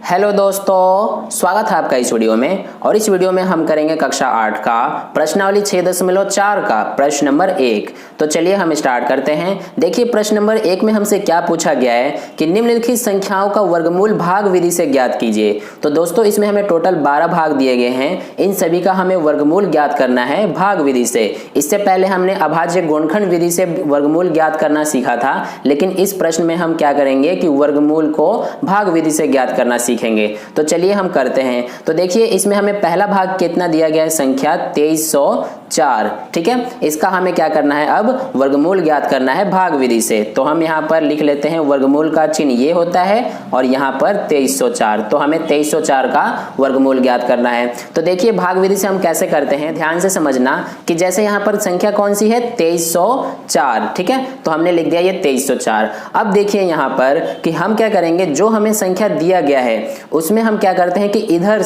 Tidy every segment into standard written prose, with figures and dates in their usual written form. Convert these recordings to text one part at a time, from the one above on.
Hello दोस्तों, स्वागत है आपका इस वीडियो में। और इस वीडियो में हम करेंगे कक्षा 8 का प्रश्नावली 6.4 का प्रश्न नंबर 1। तो चलिए हम स्टार्ट करते हैं। देखिए प्रश्न नंबर 1 में हमसे क्या पूछा गया है कि निम्नलिखित संख्याओं का वर्गमूल भाग विधि से ज्ञात कीजिए। तो दोस्तों इसमें हमें टोटल 12 भाग दिए गए हैं। इन सभी का हमें वर्गमूल ज्ञात करना है भाग विधि से। इससे पहले हमने अभाज्य गुणनखंड विधि से वर्गमूल ज्ञात करना सीखा था, लेकिन इस प्रश्न में हम क्या करेंगे कि वर्गमूल को भाग विधि से ज्ञात करना सीखेंगे। तो चलिए हम करते हैं। तो देखिए इसमें हमें पहला भाग कितना दिया गया है, संख्या 2304। ठीक है, इसका हमें क्या करना है, अब वर्गमूल ज्ञात करना है भाग विधि से। तो हम यहाँ पर लिख लेते हैं, वर्गमूल का चिन्ह ये होता है और यहाँ पर 2304। तो हमें 2304 का वर्गमूल ज्ञात करना है। तो देखिए भाग विधि से हम कैसे करते हैं, ध्यान से समझना कि जैसे यहाँ पर संख्या कौन सी है, 2304। ठीक है, तो हमने लिख दिया ये 2304। अब देखिए यहाँ पर कि हम क्या करेंगे, जो हमें संख्या दिया गया है उसमें हम क्या करते हैं कि इधर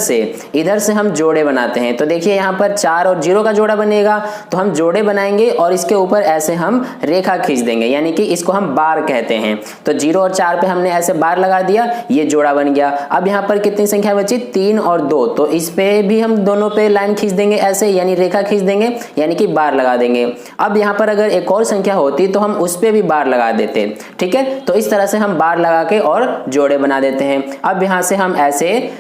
से हम जोड़े बनाते हैं। तो देखिए यहाँ पर 4 और 0 का जोड़ा बनेगा, तो हम जोड़े बनाएंगे और इसके ऊपर ऐसे हम रेखा खींच देंगे, यानी कि इसको हम बार कहते हैं। तो 0 और 4 पे हमने ऐसे बार लगा दिया, ये जोड़ा बन गया। अब यहाँ पर कितनी संख्या बची, 3 और 2। तो इस पे भी हम दोनों पे लाइन खींच देंगे ऐसे, यानी रेखा खींच देंगे, यानी कि बार लगा देंगे। अब यहाँ पर अगर एक और संख्या होती तो हम उस पे भी बार लगा देते। ठीक है, तो इस तरह से हम बार लगा के और जोड़े बना देते हैं। अब यहाँ से हम ऐसे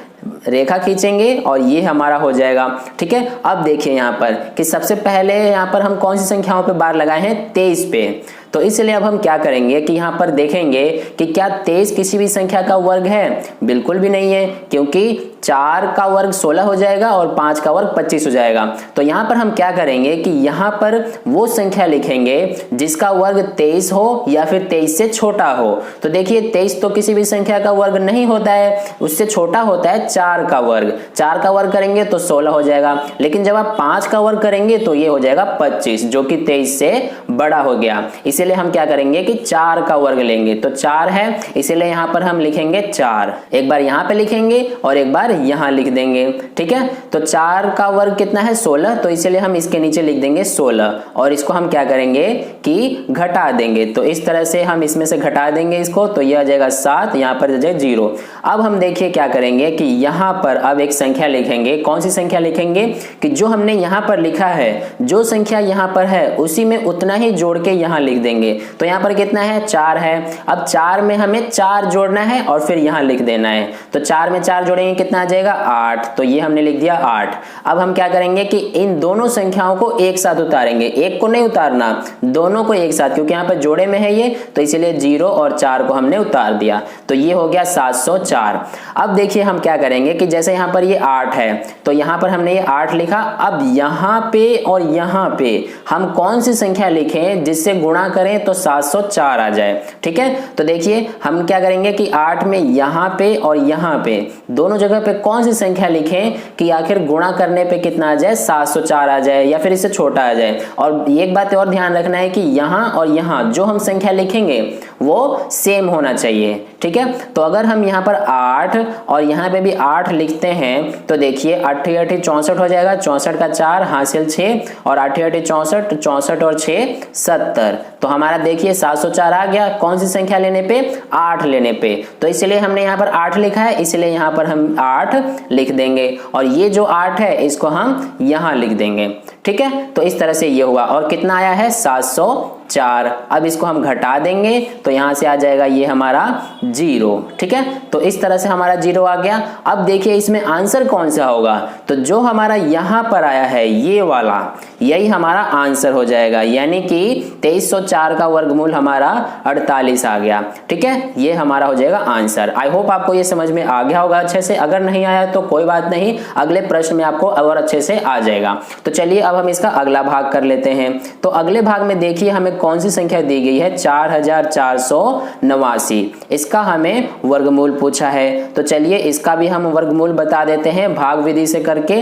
रेखा खींचेंगे और ये हमारा हो जाएगा। ठीक है, अब देखिए यहाँ पर कि सबसे पहले यहाँ पर हम कौन सी संख्याओं पे बार लगाए हैं, 23 पे। तो इसलिए अब हम क्या करेंगे कि यहाँ पर देखेंगे कि क्या 23 किसी भी संख्या का वर्ग है, बिल्कुल भी नहीं है, क्योंकि 4 का वर्ग 16 हो जाएगा और 5 का वर्ग 25 हो जाएगा। तो यहाँ पर हम क्या करेंगे कि यहाँ पर वो संख्या लिखेंगे जिसका वर्ग 23 हो या फिर 23 से छोटा हो। तो देखिए 23 तो किसी भी संख्या का वर्ग नहीं होता है, उससे छोटा होता है 4 का वर्ग। 4 का वर्ग करेंगे तो 16 हो जाएगा, लेकिन जब आप 5 का वर्ग करेंगे तो ये हो जाएगा 25, जो कि 23 से बड़ा हो गया। इसीलिए हम क्या करेंगे कि 4 का वर्ग लेंगे। तो 4 है, इसीलिए यहाँ पर हम लिखेंगे 4। एक बार यहाँ पे लिखेंगे और एक बार यहाँ लिख देंगे। ठीक है, तो 4 का वर्ग कितना है, 16। तो इसलिए हम इसके नीचे लिख देंगे 16 और इसको हम क्या करेंगे कि घटा देंगे। तो इस तरह से हम इसमें से घटा देंगे इसको, तो यह आ जाएगा 7, यहाँ पर आ जाएगा 0। अब हम देखिए क्या करेंगे कि यहाँ पर अब एक संख्या लिखेंगे। कौन सी संख्या लिखेंगे कि जो हमने यहाँ पर लिखा है, जो संख्या यहाँ पर है उसी में उतना ही जोड़ के यहाँ लिख देंगे। तो यहाँ पर कितना है, 4 है। अब 4 में हमें 4 जोड़ना है और फिर यहाँ लिख देना है। तो 4 में 4 जोड़ेंगे, कितना आ जाएगा, 8। तो ये हमने लिख दिया 8। अब हम क्या करेंगे कि इन दोनों संख्याओं को एक साथ उतारेंगे, एक को नहीं उतारना, दोनों को एक साथ, क्योंकि यहाँ पर जोड़े में है ये, तो इसीलिए 0 और 4 को हमने उतार दिया। तो ये हो गया 704। अब देखिए हम क्या करेंगे कि जैसे यहाँ पर ये 8 है, तो यहाँ पर हमने ये 8 लिखा। अब यहाँ पे और यहाँ पे हम कौन सी संख्या लिखें जिससे गुणा करें तो 704 आ जाए। ठीक है, तो देखिए हम क्या करेंगे कि 8 में यहाँ पे और यहाँ पे दोनों जगह पे कौन सी संख्या लिखें कि आखिर गुणा करने पे कितना आ जाए, 704 आ जाए या फिर इससे छोटा आ जाए। और एक बात और ध्यान रखना है कि यहाँ और यहाँ जो हम संख्या लिखेंगे वो सेम होना चाहिए। ठीक है, तो अगर हम यहाँ पर 8 और यहाँ पे भी 8 लिखते हैं तो देखिए 8 8 64 हो जाएगा, 64 का 4 हासिल 6 और 8 8 64, 64 और 6 70। तो हमारा देखिए 704 आ गया। कौन सी संख्या लेने पे, 8 लेने पे। तो इसलिए हमने यहाँ पर 8 लिखा है, इसलिए यहाँ पर हम 8 लिख देंगे और ये जो 8 है इसको हम यहाँ लिख देंगे। ठीक है, तो इस तरह से ये हुआ और कितना आया है, 704। अब इसको हम घटा देंगे तो यहाँ से आ जाएगा ये हमारा 0। ठीक है, तो इस तरह से हमारा 0 आ गया। अब देखिए इसमें आंसर कौन सा होगा, तो जो हमारा यहाँ पर आया है ये वाला, यही हमारा आंसर हो जाएगा, यानी कि 2304 का वर्गमूल हमारा 48 आ गया। ठीक है, ये हमारा हो जाएगा आंसर। आई होप आपको ये समझ में आ गया होगा अच्छे से। अगर नहीं आया तो कोई बात नहीं, अगले प्रश्न में आपको और अच्छे से आ जाएगा। तो चलिए अब हम इसका अगला भाग कर लेते हैं। तो अगले भाग में देखिए हमें कौन सी संख्या दी गई है, 4489। इसका हमें वर्गमूल पूछा है। तो चलिए इसका भी हम वर्गमूल बता देते हैं भाग विधि से करके।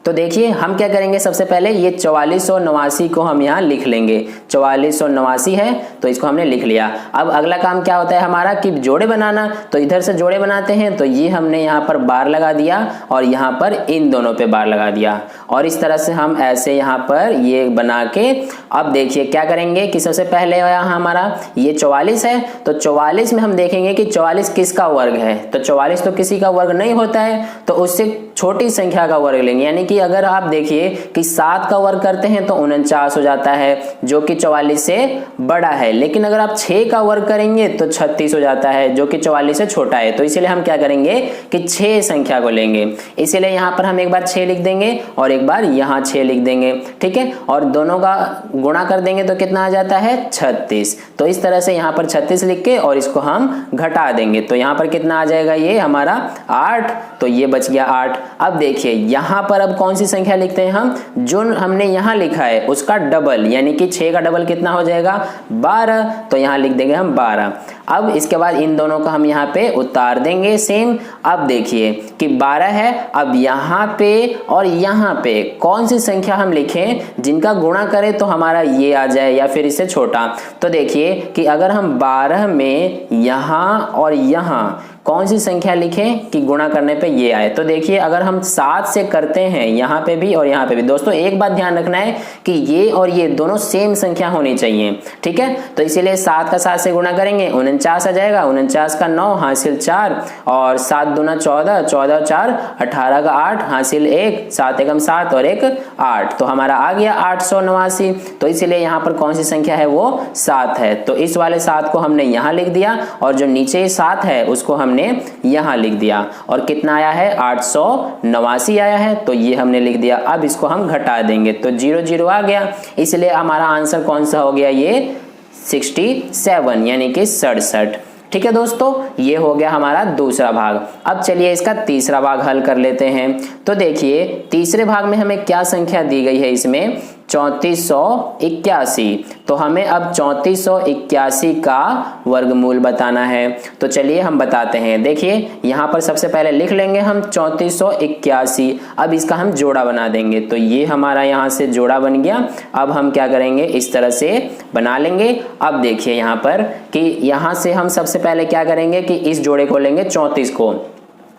तो देखिए हम क्या करेंगे, सबसे पहले ये 4489 को हम यहाँ लिख लेंगे। 4489 है तो इसको हमने लिख लिया। अब अगला काम क्या होता है हमारा कि जोड़े बनाना, तो इधर से जोड़े बनाते हैं। तो ये हमने यहाँ पर बार लगा दिया और यहाँ पर इन दोनों पे बार लगा दिया और इस तरह से हम ऐसे यहाँ पर ये बना के अब देखिए क्या करेंगे कि सबसे पहले यहाँ हमारा ये 44 है तो 44 में हम देखेंगे कि 44 किसका वर्ग है। तो 44 तो किसी का वर्ग नहीं होता है, तो उससे छोटी संख्या का वर्ग लेंगे। यानी कि अगर आप देखिए कि 7 का वर्ग करते हैं तो 49 हो जाता है जो कि 44 से बड़ा है। लेकिन अगर आप 6 का वर्ग करेंगे तो 36 हो जाता है जो कि 44 से छोटा है। तो इसीलिए हम क्या करेंगे कि 6 संख्या को लेंगे। इसीलिए यहाँ पर हम एक बार 6 लिख देंगे और एक बार यहाँ 6 लिख देंगे, ठीक है। और दोनों का गुणा कर देंगे तो कितना आ जाता है 36। तो इस तरह से यहाँ पर 36 लिख के और इसको हम घटा देंगे तो यहाँ पर कितना आ जाएगा ये हमारा 8। तो ये बच गया 8। अब देखिए यहाँ पर अब कौन सी संख्या लिखते हैं हम, जो हमने यहाँ लिखा है उसका डबल, यानी कि 6 का डबल कितना हो जाएगा 12। तो यहाँ लिख देंगे हम 12। अब इसके बाद इन दोनों को हम यहाँ पे उतार देंगे सेम। अब देखिए कि 12 है, अब यहाँ पे और यहाँ पे कौन सी संख्या हम लिखें जिनका गुणा करें तो हमारा ये आ जाए या फिर इससे छोटा। तो देखिए कि अगर हम 12 में यहाँ और यहाँ कौन सी संख्या लिखें कि गुणा करने पे ये आए। तो देखिए अगर हम 7 से करते हैं यहाँ पे भी और यहाँ पे भी, दोस्तों एक बात ध्यान रखना है कि ये और ये दोनों सेम संख्या होनी चाहिए, ठीक है। तो इसीलिए 7 का 7 से गुणा करेंगे 49 आ जाएगा, 49 का 9 हासिल 4 और 7 दूना 14, 14 और 4 18 का 8 हासिल 1, 7 एकम 7 और 1 8। तो हमारा आ गया 889। तो इसीलिए यहाँ पर कौन सी संख्या है वो 7 है। तो इस वाले 7 को हमने यहाँ लिख दिया और जो नीचे 7 है उसको हमने यहां लिख दिया और कितना आया है 889 आया है। तो ये हमने लिख दिया। अब इसको हम घटा देंगे तो 0 0 आ गया। इसलिए हमारा आंसर कौन सा हो गया ये 67 यानी कि 67। ठीक है दोस्तों, ये हो गया हमारा दूसरा भाग। अब चलिए इसका तीसरा भाग हल कर लेते हैं। तो देखिए तीसरे भाग में हमें क्या संख्या दी गई है, इसमें 3481। तो हमें अब 3481 का वर्गमूल बताना है। तो चलिए हम बताते हैं। देखिए यहाँ पर सबसे पहले लिख लेंगे हम 3481। अब इसका हम जोड़ा बना देंगे। तो ये हमारा यहाँ से जोड़ा बन गया। अब हम क्या करेंगे इस तरह से बना लेंगे। अब देखिए यहाँ पर कि यहाँ से हम सबसे पहले क्या करेंगे कि इस जोड़े को लेंगे 34 को।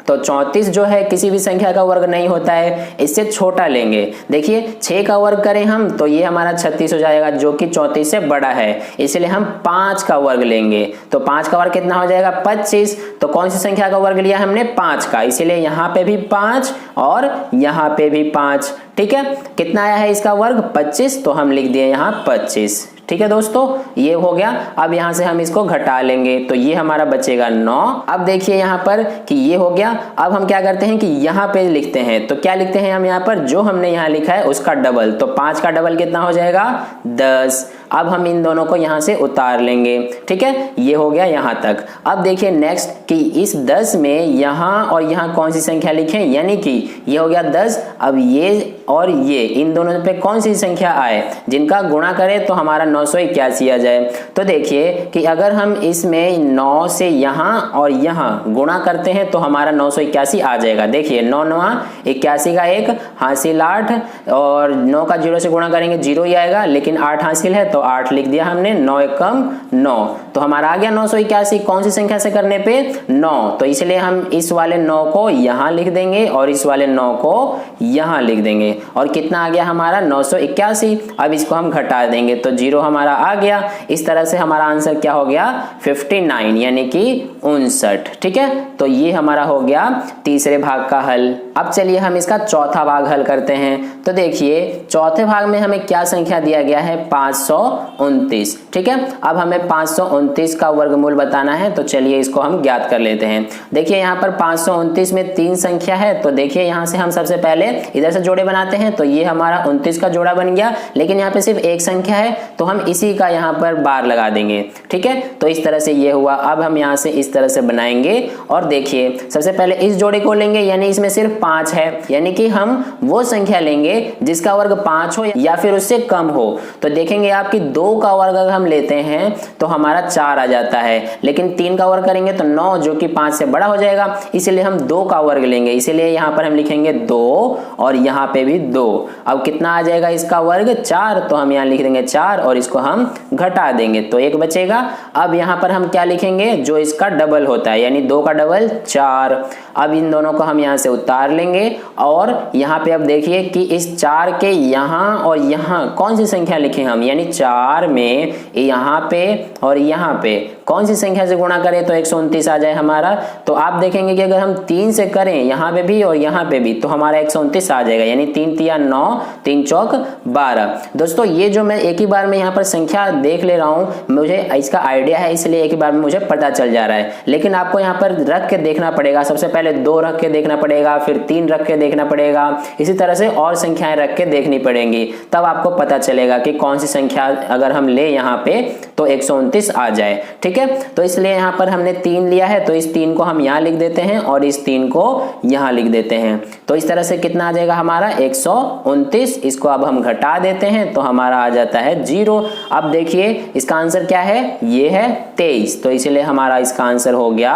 तो 34 जो है किसी भी संख्या का वर्ग नहीं होता है, इससे छोटा लेंगे। देखिए 6 का वर्ग करें हम तो ये हमारा 36 हो जाएगा जो कि 34 से बड़ा है। इसलिए हम 5 का वर्ग लेंगे। तो 5 का वर्ग कितना हो जाएगा 25। तो कौन सी संख्या का वर्ग लिया हमने 5 का, इसीलिए यहाँ पे भी 5 और यहाँ पे भी 5। ठीक है, कितना आया है इसका वर्ग 25। तो हम लिख दिए यहाँ 25। ठीक है दोस्तों, ये हो गया। अब यहाँ से हम इसको घटा लेंगे तो ये हमारा बचेगा 9। अब देखिए यहाँ पर कि ये हो गया। अब हम क्या करते हैं कि यहाँ पे लिखते हैं। तो क्या लिखते हैं हम यहाँ पर, जो हमने यहाँ लिखा है उसका डबल। तो 5 का डबल कितना हो जाएगा 10। अब हम इन दोनों को यहाँ से उतार लेंगे। ठीक है, ये हो गया यहाँ तक। अब देखिए नेक्स्ट कि इस 10 में यहाँ और यहाँ कौन सी संख्या लिखें, यानी कि ये हो गया 10। अब ये और ये इन दोनों पे कौन सी संख्या आए जिनका गुणा करें तो हमारा 981 आ जाए। तो देखिए कि अगर हम इसमें 9 से यहाँ और यहाँ गुणा करते हैं तो हमारा 981 आ जाएगा। देखिए 9 9 81 का 1 हासिल 8 और 9 का 0 से गुणा करेंगे 0 ही आएगा, लेकिन 8 हासिल है तो 8 लिख दिया हमने। 9 एकम 9 तो हमारा आ गया 981। कौन सी संख्या से करने पे 9। तो इसलिए हम इस वाले 9 को यहाँ लिख देंगे और इस वाले 9 को यहाँ लिख देंगे और कितना आ गया हमारा 981। अब इसको हम घटा देंगे तो 0 हमारा आ गया। इस तरह से हमारा आंसर क्या हो गया 59 यानी कि 59। ठीक है, तो ये हमारा हो गया तीसरे भाग का हल। अब चलिए हम इसका चौथा भाग हल करते हैं। तो देखिए चौथे भाग में हमें क्या संख्या दिया गया है 529। ठीक है, अब हमें 529 का वर्गमूल बताना है। तो चलिए इसको हम ज्ञात कर लेते हैं। देखिए यहाँ पर 529 में 3 संख्या है। तो देखिए यहाँ से हम सबसे पहले इधर से जोड़े बनाते हैं। तो ये हमारा 29 का जोड़ा बन गया, लेकिन यहाँ पे सिर्फ एक संख्या है तो हम इसी का यहाँ पर बार लगा देंगे। ठीक है, तो इस तरह से ये हुआ। अब हम यहाँ से इस तरह से बनाएंगे और देखिए सबसे पहले इस जोड़े को लेंगे, यानी इसमें सिर्फ 5 है, यानी कि हम वो संख्या लेंगे जिसका वर्ग 5 हो या फिर उससे कम हो। तो देखेंगे आप कि 2 का वर्ग अगर हम लेते हैं तो हमारा 4 आ जाता है, लेकिन 3 का वर्ग करेंगे तो 9 जो कि 5 से बड़ा हो जाएगा, इसलिए हम 2 का वर्ग लेंगे, इसीलिए यहाँ पर हम लिखेंगे 2 और यहाँ पे भी 2। अब कितना आ जाएगा इसका वर्ग 4, तो हम यहाँ लिख देंगे 4 और इसको हम घटा देंगे तो 1 बचेगा। अब यहाँ पर हम क्या लिखेंगे, जो इसका डबल होता है, यानी 2 का डबल 4। अब इन दोनों को हम यहाँ से उतार लेंगे और यहाँ पे अब देखिए कि इस 4 के यहाँ और यहाँ कौन सी संख्या लिखें हम, यानी 4 में यहाँ पे और यहाँ पे कौन सी संख्या से गुणा करें तो 129 आ जाए हमारा। तो आप देखेंगे कि अगर हम 3 से करें यहाँ पे भी और यहाँ पे भी तो हमारा 129 आ जाएगा, यानी 3 तिया 9, 3 चौक 12। दोस्तों ये जो मैं एक ही बार में यहाँ पर संख्या देख ले रहा हूँ, मुझे इसका आइडिया है इसलिए एक ही बार में मुझे पता चल जा रहा है, लेकिन आपको यहाँ पर रख के देखना पड़ेगा। सबसे पहले 2 रख के देखना पड़ेगा, फिर 3 रख के देखना पड़ेगा, इसी तरह से और संख्याएं रख के देखनी पड़ेंगी, तब आपको पता चलेगा कि कौन सी संख्या अगर हम ले यहाँ पे तो 129 आ जाए। ठीक है, तो इसलिए यहाँ पर हमने 3 लिया है तो इस 3 को हम यहाँ लिख देते हैं और इस 3 को यहाँ लिख देते हैं। तो इस तरह से कितना आ जाएगा हमारा 129। इसको अब हम घटा देते हैं तो हमारा आ जाता है 0। अब देखिए इसका आंसर क्या है, ये है 23, तो इसलिए हमारा इसका आंसर हो गया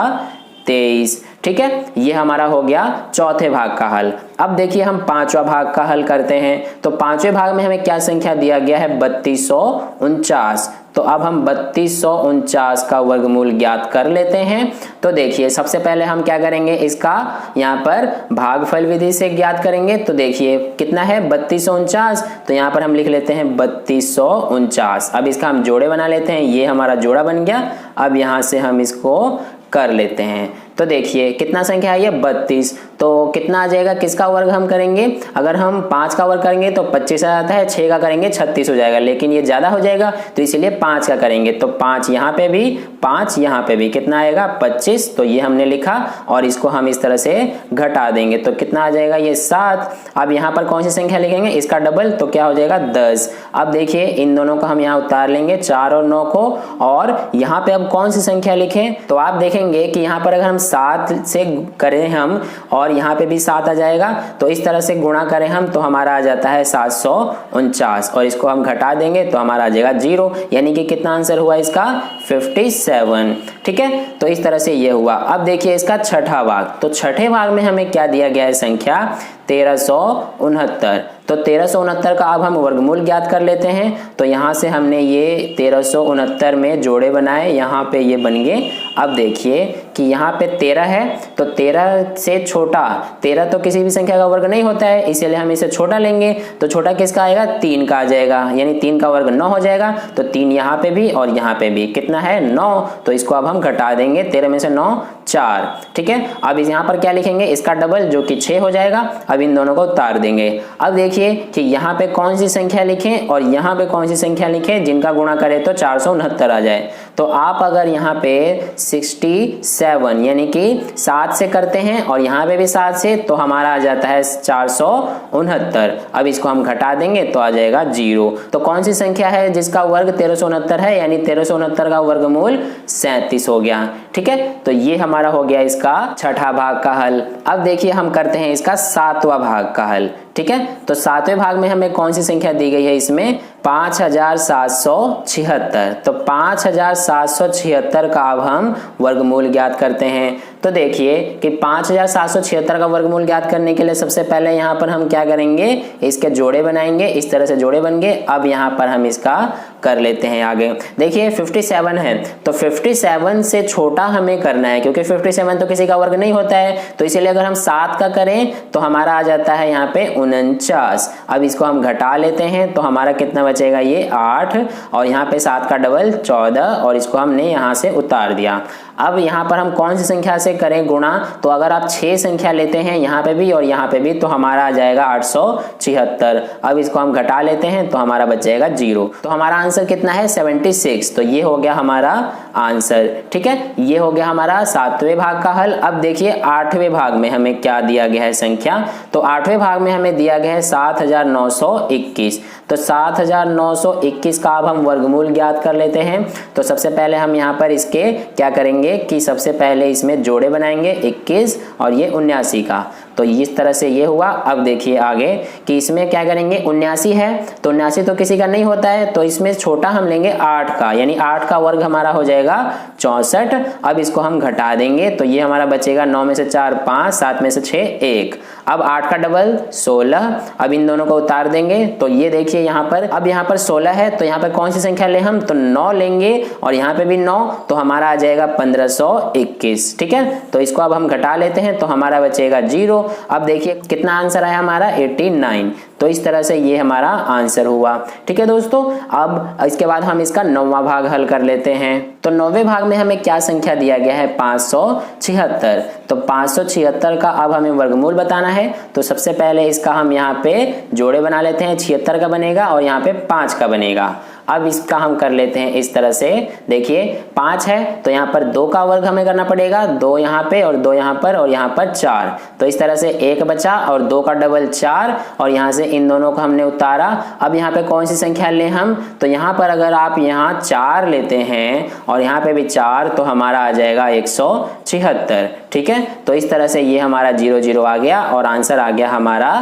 23। ठीक है, ये हमारा हो गया चौथे भाग का हल। अब देखिए हम 5वां भाग का हल करते हैं। तो 5वें भाग में हमें क्या संख्या दिया गया है, 3249। तो अब हम 3249 का वर्गमूल ज्ञात कर लेते हैं। तो देखिए सबसे पहले हम क्या करेंगे, इसका यहाँ पर भागफल विधि से ज्ञात करेंगे। तो देखिए कितना है 3249, तो यहाँ पर हम लिख लेते हैं 3249। अब इसका हम जोड़े बना लेते हैं, ये हमारा जोड़ा बन गया। अब यहाँ से हम इसको कर लेते हैं। तो देखिए कितना संख्या है ये 32, तो कितना आ जाएगा, किसका वर्ग हम करेंगे, अगर हम 5 का वर्ग करेंगे तो 25 आ जाता है, 6 का करेंगे 36 हो जाएगा, लेकिन ये ज्यादा हो जाएगा तो इसीलिए 5 का करेंगे। तो 5 यहाँ पे भी, 5 यहाँ पे भी, कितना आएगा 25। तो ये हमने लिखा और इसको हम इस तरह से घटा देंगे तो कितना आ जाएगा ये 7। अब यहाँ पर कौन सी संख्या लिखेंगे, इसका डबल, तो क्या हो जाएगा 10। अब देखिए इन दोनों को हम यहाँ उतार लेंगे 4 और 9 को, और यहाँ पे अब कौन सी संख्या लिखें, तो आप देखेंगे कि यहाँ पर अगर हम 7 से करें हम और यहाँ पे भी 7 आ जाएगा, तो इस तरह से गुणा करें हम तो हमारा आ जाता है 749, और इसको हम घटा देंगे तो हमारा आ जाएगा 0, यानी कि कितना आंसर हुआ इसका 57। ठीक है, तो इस तरह से ये हुआ। अब देखिए इसका छठा भाग, तो छठे भाग में हमें क्या दिया गया है संख्या 1369। तो 1369 का अब हम वर्गमूल ज्ञात कर लेते हैं। तो यहाँ से हमने ये 1369 में जोड़े बनाए, यहाँ पे ये बन गए। अब देखिए कि यहाँ पे 13 है, तो 13 से छोटा, 13 तो किसी भी संख्या का वर्ग नहीं होता है, इसलिए हम इसे छोटा लेंगे। तो छोटा किसका आएगा, 3 का आ जाएगा, यानी 3 का वर्ग 9 हो जाएगा। तो 3 यहाँ पे भी और यहाँ पे भी, कितना है 9, तो इसको अब हम घटा देंगे, 13 में से 9 4। ठीक है, अब इस यहाँ पर क्या लिखेंगे, इसका डबल जो कि 6 हो जाएगा। अब इन दोनों को उतार देंगे। अब देखिए कि यहाँ पे कौन सी संख्या लिखें और यहाँ पे कौन सी संख्या लिखें जिनका गुणा करें तो 469 आ जाए। तो आप अगर यहाँ पे 67 यानी कि 7 से करते हैं और यहाँ पे भी 7 से, तो हमारा आ जाता है 469। अब इसको हम घटा देंगे तो आ जाएगा 0। तो कौन सी संख्या है जिसका वर्ग 1369 है, यानी 1369 का वर्गमूल 37 हो गया। ठीक है, तो ये हमारा हो गया इसका छठा भाग का हल। अब देखिए हम करते हैं इसका 7वां भाग का हल। ठीक है, तो 7वें भाग में हमें कौन सी संख्या दी गई है, इसमें 5776। तो 5776 का अब हम वर्गमूल ज्ञात करते हैं। तो देखिए कि 5776 का वर्गमूल ज्ञात करने के लिए सबसे पहले यहाँ पर हम क्या करेंगे, इसके जोड़े बनाएंगे। इस तरह से जोड़े बन गए। अब यहाँ पर हम इसका कर लेते हैं आगे। देखिए 57 है, तो 57 से छोटा हमें करना है, क्योंकि 57 तो किसी का वर्ग नहीं होता है। तो इसीलिए अगर हम 7 का करें तो हमारा आ जाता है यहाँ पे 49। अब इसको हम घटा लेते हैं तो हमारा कितना बचेगा, ये 8, और यहाँ पे 7 का डबल 14, और इसको हमने यहाँ से उतार दिया। अब यहाँ पर हम कौन सी संख्या से करें गुणा, तो अगर आप 6 संख्या लेते हैं यहाँ पे भी और यहाँ पे भी, तो हमारा आ जाएगा 876। अब इसको हम घटा लेते हैं तो हमारा बच जाएगा 0। तो हमारा आंसर कितना है 76। तो ये हो गया हमारा आंसर। ठीक है, ये हो गया हमारा 7वें भाग का हल। अब देखिए 8वें भाग में हमें क्या दिया गया है संख्या। तो 8वें भाग में हमें दिया गया है 7921। तो 7921 का अब हम वर्गमूल ज्ञात कर लेते हैं। तो सबसे पहले हम यहाँ पर इसके क्या करेंगे कि सबसे पहले इसमें जोड़े बनाएंगे 21 और ये 79 का। तो इस तरह से ये हुआ। अब देखिए आगे कि इसमें क्या करेंगे, 79 है तो 79 तो किसी का नहीं होता है, तो इसमें छोटा हम लेंगे 8 का, यानी 8 का वर्ग हमारा हो जाएगा 64। अब इसको हम घटा देंगे तो ये हमारा बचेगा 9 में से 4 5, 7 में से 6 1। अब 8 का डबल 16। अब इन दोनों को उतार देंगे तो ये देखिए यहाँ पर, अब यहाँ पर 16 है तो यहाँ पर कौन सी संख्या ले हम, तो 9 लेंगे और यहाँ पे भी 9, तो हमारा आ जाएगा 1521। ठीक है, तो इसको अब हम घटा लेते हैं तो हमारा बचेगा 0। अब देखिए कितना आंसर आया हमारा 89। तो इस तरह से ये हमारा आंसर हुआ। ठीक है दोस्तों, अब इसके बाद हम इसका 9वां भाग हल कर लेते हैं। तो 9वें भाग में हमें क्या संख्या दिया गया है, 576। तो 576 का अब हमें वर्गमूल बताना है। तो सबसे पहले इसका हम यहाँ पे जोड़े बना लेते हैं, 76 का बनेगा और यहाँ पे 5 का बनेगा। अब इसका हम कर लेते हैं इस तरह से, देखिए 5 है तो यहाँ पर 2 का वर्ग हमें करना पड़ेगा, 2 यहाँ पे और 2 यहाँ पर और यहाँ पर 4। तो इस तरह से 1 बचा और 2 का डबल 4 और यहाँ से इन दोनों को हमने उतारा। अब यहाँ पे कौन सी संख्या लें हम, तो यहाँ पर अगर आप यहाँ 4 लेते हैं और यहाँ पे भी 4 तो हमारा आ जाएगा 176। ठीक है, तो इस तरह से ये हमारा 0 0 आ गया और आंसर आ गया हमारा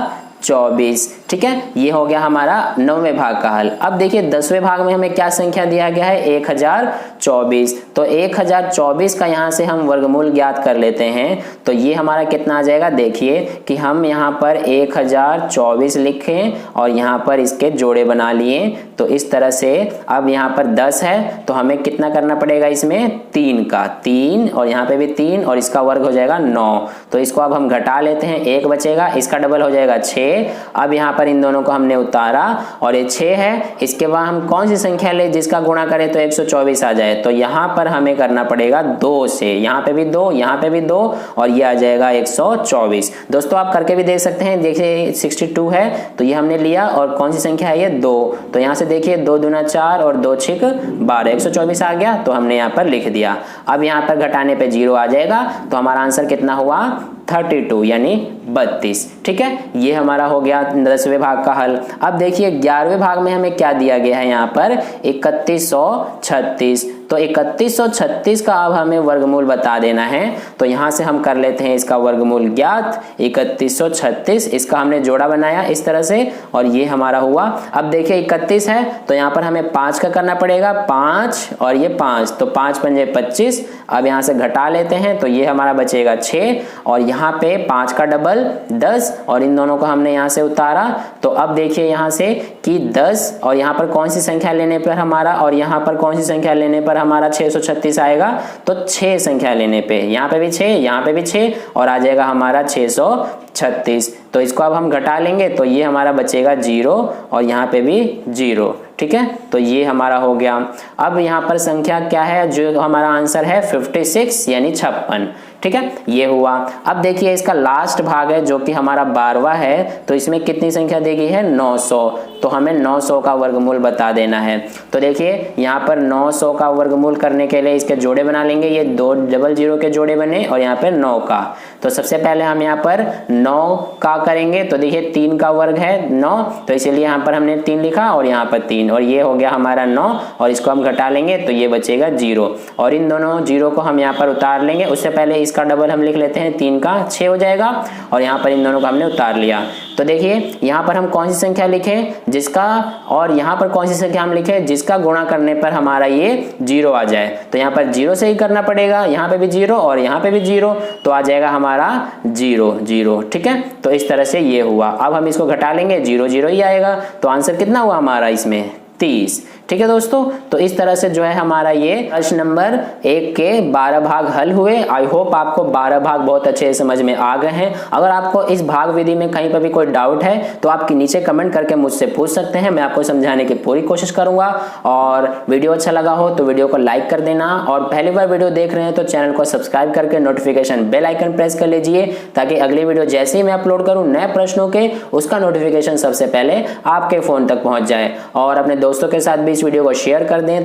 24। ठीक है, ये हो गया हमारा 9वें भाग का हल। अब देखिए 10वें भाग में हमें क्या संख्या दिया गया है, 1024। तो 1024 का यहाँ से हम वर्गमूल ज्ञात कर लेते हैं। तो ये हमारा कितना आ जाएगा, देखिए कि हम यहाँ पर 1024 लिखें और यहाँ पर इसके जोड़े बना लिए। तो इस तरह से अब यहाँ पर 10 है तो हमें कितना करना पड़ेगा, इसमें 3 का 3 और यहाँ पे भी 3 और इसका वर्ग हो जाएगा 9। तो इसको अब हम घटा लेते हैं, 1 बचेगा, इसका डबल हो जाएगा 6। अब यहाँ पर इन दोनों को हमने उतारा और ये 6 है। इसके बाद हम कौन सी संख्या ले जिसका गुणा करें तो 124 आ जाए, तो यहाँ पर हमें करना पड़ेगा 2 से, यहाँ पे भी 2, यहाँ पे भी 2 और ये आ जाएगा 124। दोस्तों आप करके भी देख सकते हैं, देखिए 62 है तो ये हमने लिया और कौन सी संख्या है ये 2, तो यहाँ से देखिए 2 दूना 4 और 2 छिक 12, 124 आ गया तो हमने यहाँ पर लिख दिया। अब यहाँ पर घटाने पे 0 आ जाएगा तो हमारा आंसर कितना हुआ, 32 यानी 32। ठीक है, ये हमारा हो गया 10वें भाग का हल। अब देखिए 11वें भाग में हमें क्या दिया गया है, यहाँ पर 3136। तो 3136 का अब हमें वर्गमूल बता देना है। तो यहाँ से हम कर लेते हैं इसका वर्गमूल ज्ञात, 3136 इसका हमने जोड़ा बनाया इस तरह से और ये हमारा हुआ। अब देखिए 31 है तो यहाँ पर हमें 5 का करना पड़ेगा, 5 और ये 5, तो 5 पंजे 25। अब यहाँ से घटा लेते हैं तो ये हमारा बचेगा 6 और यहाँ पे 5 का डबल 10 और इन दोनों को हमने यहाँ से उतारा। तो अब देखिए यहाँ से कि 10 और यहाँ पर कौन सी संख्या लेने पर हमारा, और यहाँ पर कौन सी संख्या लेने पर हमारा 636 आएगा, तो 6 संख्या लेने पे, यहाँ पे भी 6, यहाँ पे भी 6 और आ जाएगा हमारा 636। तो इसको अब हम घटा लेंगे तो ये हमारा बचेगा 0 और यहाँ पे भी 0। ठीक है, तो ये हमारा हो गया। अब यहाँ पर संख्या क्या है, जो हमारा आंसर है 56 यानी 56। ठीक है, ये हुआ। अब देखिए इसका लास्ट भाग है जो कि हमारा 12वां है, तो इसमें कितनी संख्या दी गई है, 900। तो हमें 900 का वर्गमूल बता देना है। तो देखिए यहाँ पर 900 का वर्गमूल करने के लिए इसके जोड़े बना लेंगे, ये 2 डबल 0 के जोड़े बने और यहाँ पे 9 का। तो सबसे पहले हम यहाँ पर 9 का करेंगे, तो देखिए 3 का वर्ग है 9, तो इसीलिए यहाँ पर हमने 3 लिखा और यहाँ पर 3 और ये हो गया हमारा 9 और इसको हम घटा लेंगे तो ये बचेगा 0 और इन दोनों 0 को हम यहाँ पर उतार लेंगे। उससे पहले इसका डबल हम लिख लेते हैं, 3 का 6 हो जाएगा और यहाँ पर इन दोनों को हमने उतार लिया। तो देखिए यहाँ पर हम कौन सी संख्या लिखें जिसका, और यहाँ पर कौन सी संख्या हम लिखें जिसका गुणा करने पर हमारा ये 0 आ जाए। तो यहाँ पर 0 से ही करना पड़ेगा, यहाँ पे भी 0 और यहाँ पे भी 0, तो आ जाएगा हमारा 0 0। ठीक है, तो इस तरह से ये हुआ। अब हम इसको घटा लेंगे, 0 0 ही आएगा, तो आंसर कितना हुआ हमारा इसमें, 30। ठीक है दोस्तों, तो इस तरह से जो है हमारा ये प्रश्न नंबर 1 के 12 भाग हल हुए। आई होप आपको 12 भाग बहुत अच्छे से समझ में आ गए हैं। अगर आपको इस भाग विधि में कहीं पर भी कोई डाउट है तो आप नीचे कमेंट करके मुझसे पूछ सकते हैं, मैं आपको समझाने की पूरी कोशिश करूंगा। और वीडियो अच्छा लगा हो तो वीडियो को लाइक कर देना, और पहली बार वीडियो देख रहे हैं तो चैनल को सब्सक्राइब करके नोटिफिकेशन बेल आइकन प्रेस कर लीजिए, ताकि अगली वीडियो जैसे ही मैं अपलोड करूं नए प्रश्नों के, उसका नोटिफिकेशन सबसे पहले आपके फोन तक पहुंच जाए। और अपने दोस्तों के साथ भी इस वीडियो को शेयर कर दें।